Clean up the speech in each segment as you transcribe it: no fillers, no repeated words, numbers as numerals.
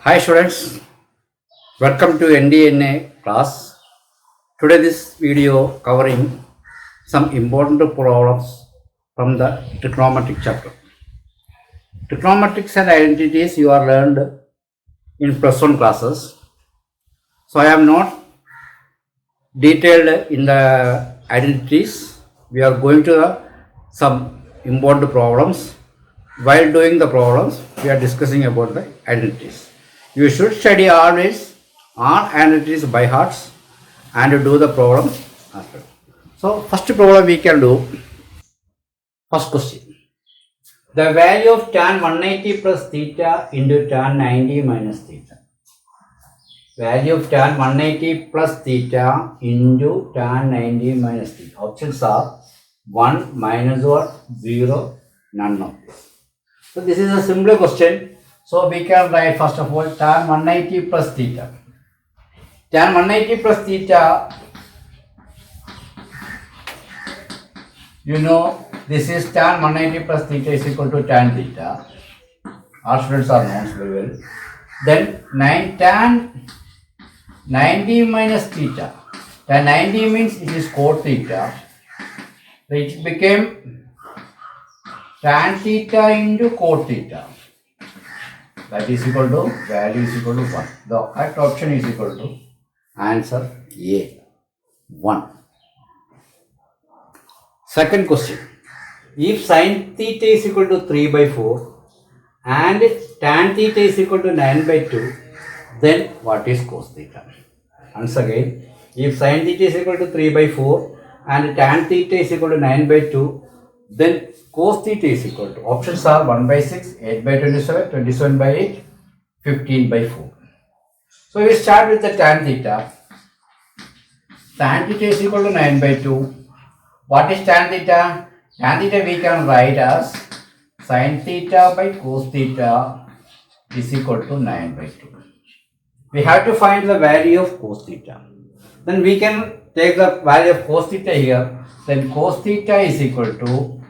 Hi students, welcome to NDNA class. Today this video covering some important problems from the trigonometric chapter. Trigonometrics and identities you are learned in plus 1 classes. So I am not detailed in the identities. We are going to some important problems. While doing the problems, we are discussing about the identities. You should study always all identities by hearts and do the problem after. So first problem we can do. First question. The value of tan 180 plus theta into tan 90 minus theta. Value of tan 180 plus theta into tan 90 minus theta. Options are 1 minus what? 0, none of this. So this is a simple question. So we can write first of all tan 180 plus theta. Tan 180 plus theta, you know this is tan 180 plus theta is equal to tan theta. Our students are known very well. Then tan 90 minus theta. Tan 90 means it is cot theta. So it became tan theta into cot theta. That is equal to value is equal to 1. The correct option is equal to answer A, 1. Second question. If sin theta is equal to 3 by 4 and tan theta is equal to 9 by 2, then what is cos theta? Once again, if sin theta is equal to 3 by 4 and tan theta is equal to 9 by 2, then cos theta is equal to, options are 1 by 6, 8 by 27, 27 by 8, 15 by 4. So we start with the tan theta. Tan theta is equal to 9 by 2. What is tan theta? Tan theta we can write as sin theta by cos theta is equal to 9 by 2. We have to find the value of cos theta. Then we can take the value of cos theta here. Then cos theta is equal to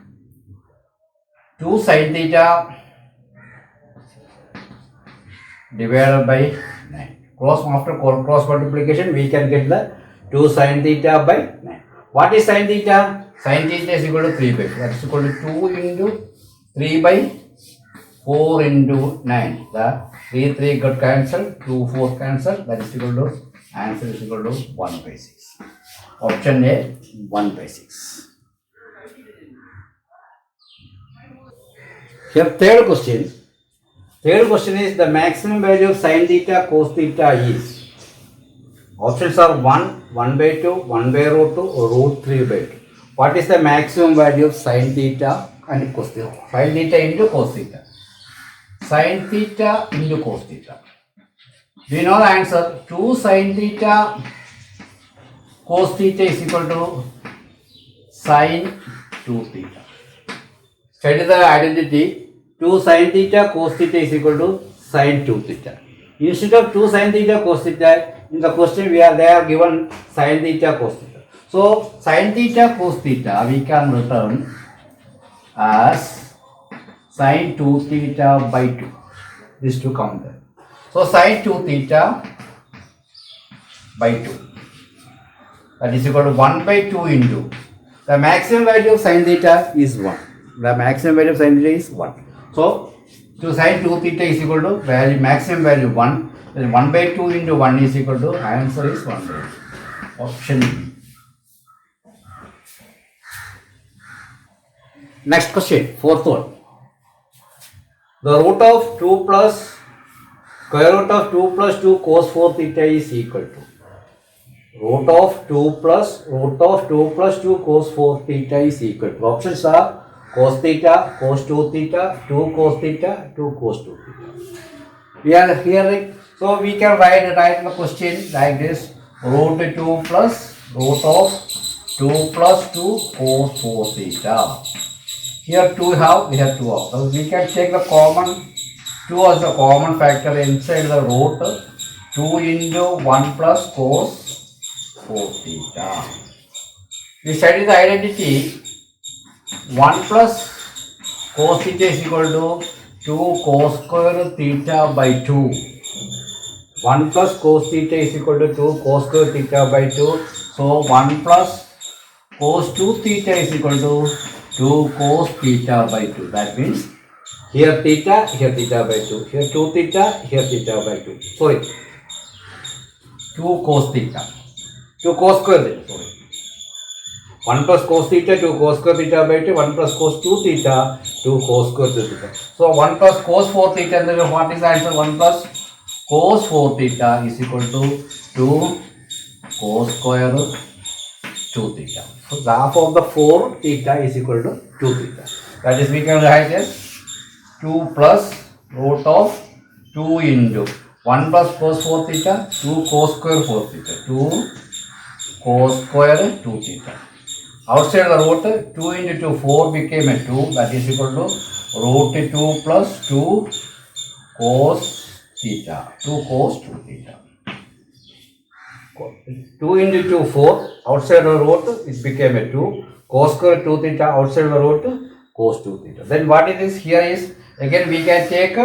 2 sin theta divided by 9. After cross multiplication, we can get the 2 sin theta by 9. What is sin theta? Sin theta is equal to 3 by 4. That is equal to 2 into 3 by 4 into 9. The 3 got cancelled, 2 4 cancelled. That is equal to, answer is equal to 1 by 6. Option A, 1 by 6. Here third question. Third question is the maximum value of sin theta cos theta is. Options are 1, 1 by 2, 1 by root 2, or root 3 by 2. What is the maximum value of sin theta and cos theta? Sin theta into cos theta. Sin theta into cos theta. We know the answer. 2 sin theta cos theta is equal to sin 2 theta. Study the identity. 2 sin theta cos theta is equal to sin 2 theta. Instead of 2 sin theta cos theta, in the question they are given sin theta cos theta. So sin theta cos theta we can return as sin 2 theta by 2. This to come there. So sin 2 theta by 2. That is equal to 1 by 2 into the maximum value of sin theta is 1. The maximum value of sin theta is 1. So sin 2 theta is equal to value maximum value 1. Then 1 by 2 into 1 is equal to, answer is 1 by 2. Option B. Next question, fourth one. The root of 2 plus square root of 2 plus 2 cos 4 theta is equal to root of 2 plus 2 cos 4 theta is equal to. Options are cos theta, cos 2 theta, 2 cos theta, 2 cos 2 theta. We are here, so we can write the question like this: root 2 plus root of 2 plus 2 cos 4 theta. Here 2 have, we have 2 of. So we can take the common 2 as a common factor inside the root 2 into 1 plus cos 4 theta. We study the identity. 1 plus cos theta is equal to 2 cos square theta by 2. 1 plus cos theta is equal to 2 cos square theta by 2. So 1 plus cos 2 theta is equal to 2 cos theta by 2. That means here theta by 2. Here 2 theta, here theta by 2. Sorry, 2 cos theta. 2 cos square theta, sorry. 1 plus cos theta, 2 cos square theta by 2, 1 plus cos 2 theta, 2 cos square theta. So 1 plus cos 4 theta, and then what is the answer? 1 plus cos 4 theta is equal to 2 cos square 2 theta. So the half of the 4 theta is equal to 2 theta. That is, we can write as 2 plus root of 2 into 1 plus cos 4 theta, 2 cos square 4 theta, 2 cos square 2 theta. Outside the root, 2 into 2, 4 became a 2, that is equal to root 2 plus 2 cos theta, 2 cos 2 theta. 2 into 2, 4, outside the root, it became a 2, cos square 2 theta, outside the root, cos 2 theta. Then what it is here is, again we can take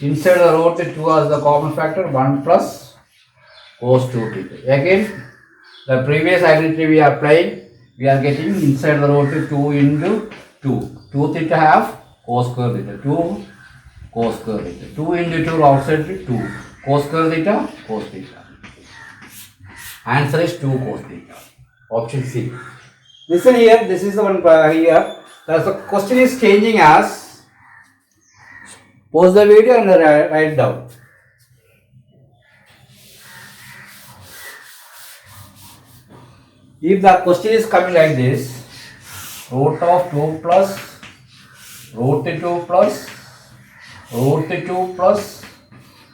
inside the root 2 as the common factor, 1 plus cos 2 theta. Again, the previous identity we are applying, we are getting inside the root 2 into 2. 2 theta half cos square theta. 2 cos square theta. 2 into 2 outside 2. Cos square theta, cos theta. Answer is 2 cos theta. Option C. Listen here, this is the one here. The question is changing as, pause the video and write down. If the question is coming like this, root of 2 plus root 2 plus root 2 plus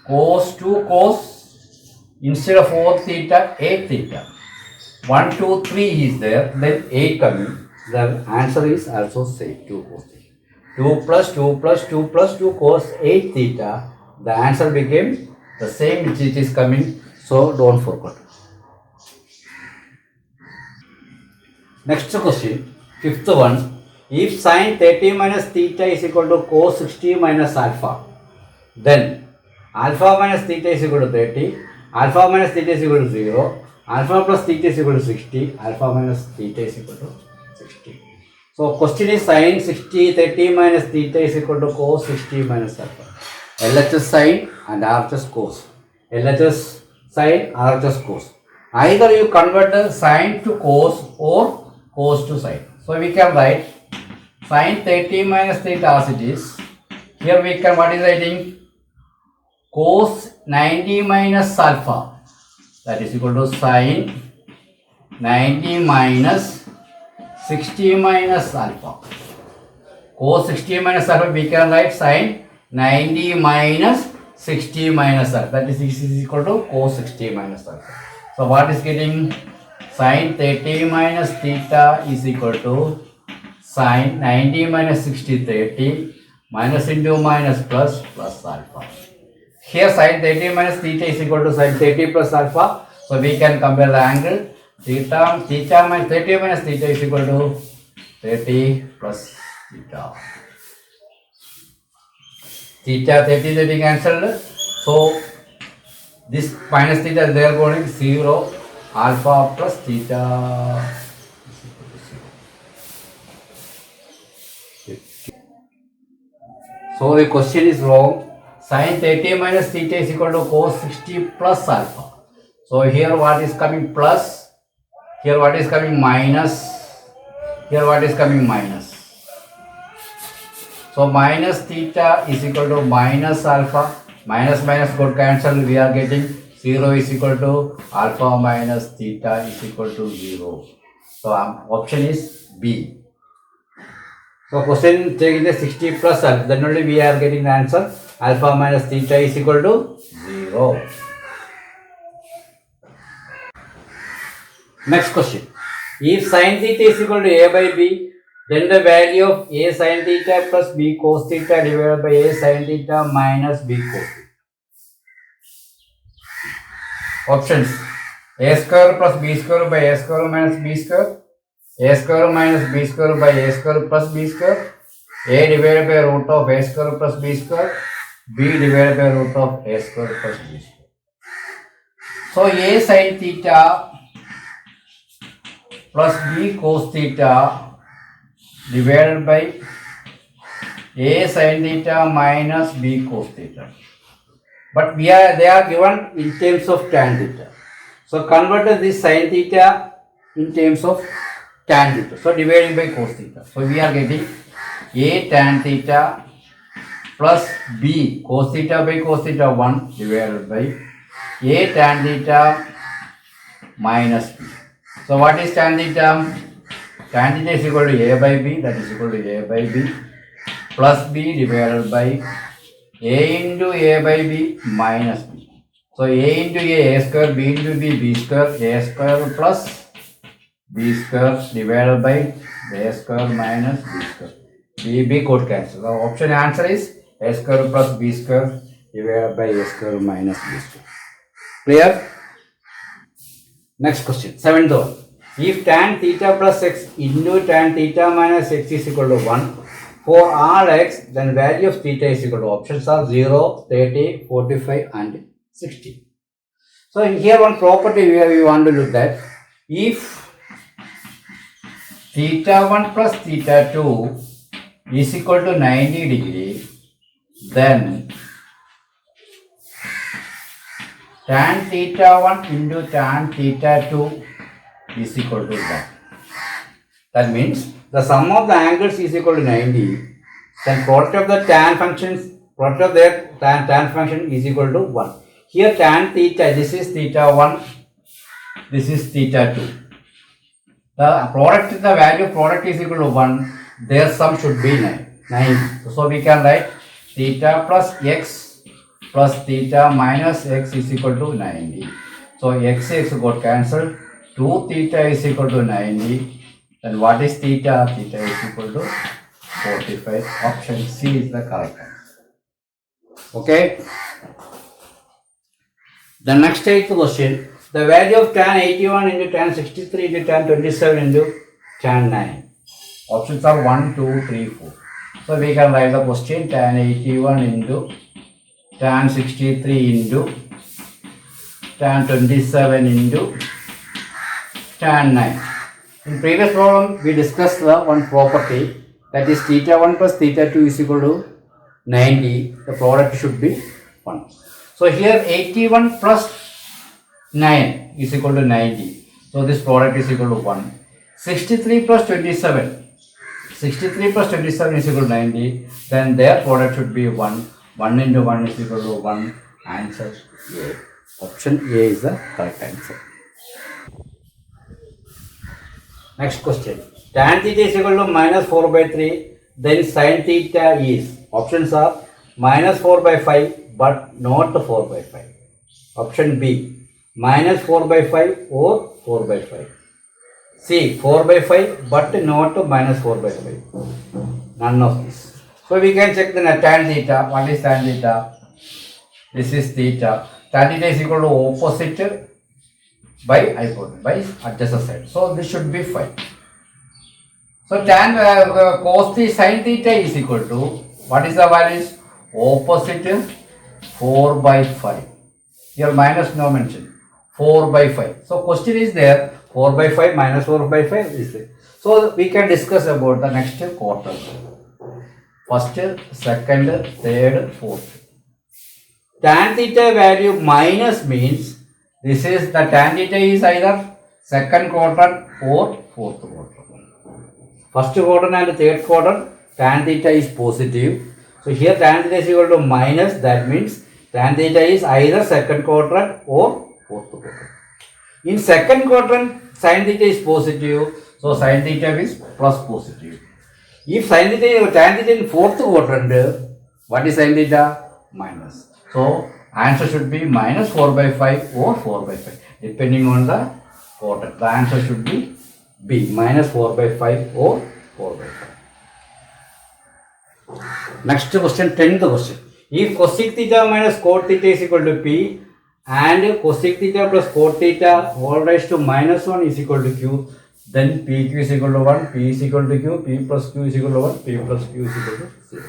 cos 2 cos, instead of 4 theta, 8 theta. 1, 2, 3 is there, then 8 coming. The answer is also same, 2 cos theta. 2 plus 2 plus 2 plus 2 cos 8 theta. The answer became the same which it is coming, so don't forget. Next question, fifth one. If sin 30 minus theta is equal to cos 60 minus alpha, then alpha minus theta is equal to 30, alpha minus theta is equal to 0, alpha plus theta is equal to 60, alpha minus theta is equal to 60. So question is sin 30 minus theta is equal to cos 60 minus alpha. LHS sin and RHS cos. LHS sin, RHS cos. Either you convert the sin to cos or cos to sin. So we can write sin 30 minus theta as it is. Here we can, what is writing? Cos 90 minus alpha, that is equal to sin 90 minus 60 minus alpha. Cos 60 minus alpha, we can write sin 90 minus 60 minus alpha, that is equal to cos 60 minus alpha. So what is getting? Sin 30 minus theta is equal to sin 90 minus 60 30 minus into minus plus alpha. Here sin 30 minus theta is equal to sin 30 plus alpha. So we can compare the angle. Theta minus 30 minus theta is equal to 30 plus theta. Theta 30 cancelled. So this minus theta they are going 0. Alpha plus theta. So the question is wrong. Sin 30 minus theta is equal to cos 60 plus alpha. So here what is coming plus, here what is coming minus, here what is coming minus. So minus theta is equal to minus alpha, minus minus got cancelled, we are getting 0 is equal to alpha minus theta is equal to 0. So option is B. So question taking the 60 plus alpha, then only we are getting the answer. Alpha minus theta is equal to 0. Next question. If sin theta is equal to A by B, then the value of A sin theta plus B cos theta divided by A sin theta minus B cos theta. Options: A square plus B square by A square minus B square, A square minus B square by A square plus B square, A divided by root of A square plus B square, B divided by root of A square plus B square. So A sin theta plus B cos theta divided by A sin theta minus B cos theta. But they are given in terms of tan theta. So convert this sin theta in terms of tan theta. So dividing by cos theta. So we are getting A tan theta plus B cos theta by cos theta 1 divided by A tan theta minus B. So what is tan theta? Tan theta is equal to A by B, that is equal to A by B plus B divided by A into A by B minus B. So A into A square, B into B square, A square plus B square divided by A square minus B square. B could cancel. The option answer is A square plus B square divided by A square minus B square. Clear? Next question, 7th one. If tan theta plus x into tan theta minus x is equal to 1 for all x, then value of theta is equal to, options are 0, 30, 45 and 60. So in here one property we want to look at. If theta 1 plus theta 2 is equal to 90 degree, then tan theta 1 into tan theta 2 is equal to 1. That means the sum of the angles is equal to 90. Then product of the tan functions, product of their tan function is equal to 1. Here tan theta, this is theta 1, this is theta 2. The product, the value of product is equal to 1. Their sum should be 9. So we can write theta plus x plus theta minus x is equal to 90. So x got cancelled. 2 theta is equal to 90. Then what is theta? Theta is equal to 45. Option C is the correct answer. Okay. The next 8th question. The value of tan 81 into tan 63 into tan 27 into tan 9. Options are 1, 2, 3, 4. So we can write the question tan 81 into tan 63 into tan 27 into tan 9. In previous problem we discussed the one property, that is theta 1 plus theta 2 is equal to 90. The product should be 1. So here 81 plus 9 is equal to 90. So this product is equal to 1. 63 plus 27. 63 plus 27 is equal to 90. Then their product should be 1. 1 into 1 is equal to 1. Answer A. Option A is the correct answer. Next question. Tan theta is equal to minus 4 by 3. Then sin theta is. Options are minus 4 by 5 but not 4 by 5. Option B. Minus 4 by 5 or 4 by 5. C. 4 by 5 but not minus 4 by 5. None of this. So we can check the tan theta. What is tan theta? This is theta. Tan theta is equal to opposite by hypotenuse, by adjacent side. So this should be 5. So tan cos the sin theta is equal to, what is the values? Opposite 4 by 5. Here minus no mention. 4 by 5. So question is there. 4 by 5 minus 4 by 5 is there. So we can discuss about the next quarter. First, second, third, fourth. Tan theta value minus means this is the tan theta is either second quadrant or fourth quadrant. First quadrant and third quadrant, tan theta is positive. So here tan theta is equal to minus, that means tan theta is either second quadrant or fourth quadrant. In second quadrant, sin theta is positive, so sin theta is plus positive. If sin theta, tan theta in fourth quadrant, what is sin theta? Minus. So answer should be minus 4 by 5 or 4 by 5, depending on the quadrant. The answer should be B, minus 4 by 5 or 4 by 5. Next question, 10th question. If cosec theta minus cot theta is equal to P and cosec theta plus cot theta whole raised to minus 1 is equal to Q, then PQ is equal to 1, P is equal to Q, P plus Q is equal to 1, P plus Q is equal to 0.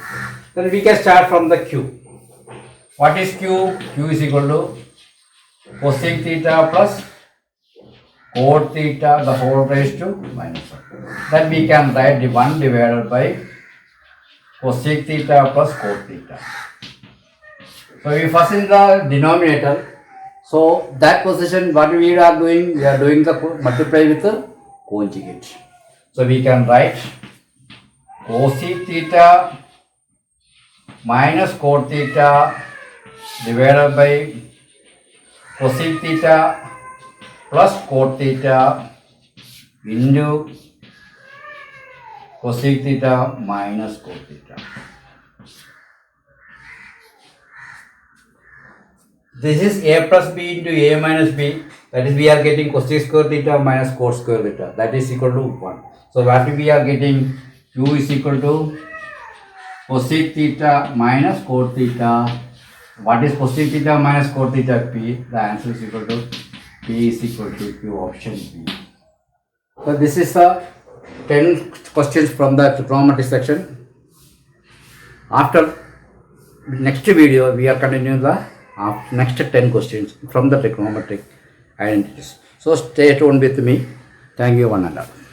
Then we can start from the Q. What is Q? Q is equal to cosec theta plus cot theta the whole raised to minus 1. Then we can write the 1 divided by cosec theta plus cot theta. So we first in the denominator. So that position what we are doing the multiply with the conjugate. So we can write cosec theta minus cot theta divided by cosec theta plus cot theta into cosec theta minus cot theta. This is a plus b into a minus b. That is, we are getting cosec square theta minus cot square theta. That is equal to 1. So what we are getting, q is equal to cosec theta minus cot theta. What is cosec theta minus cot theta? P. The answer is equal to P is equal to Q, option B. So this is the 10 questions from the trigonometry section. After next video, we are continuing the next 10 questions from the trigonometric identities. So stay tuned with me. Thank you one and all.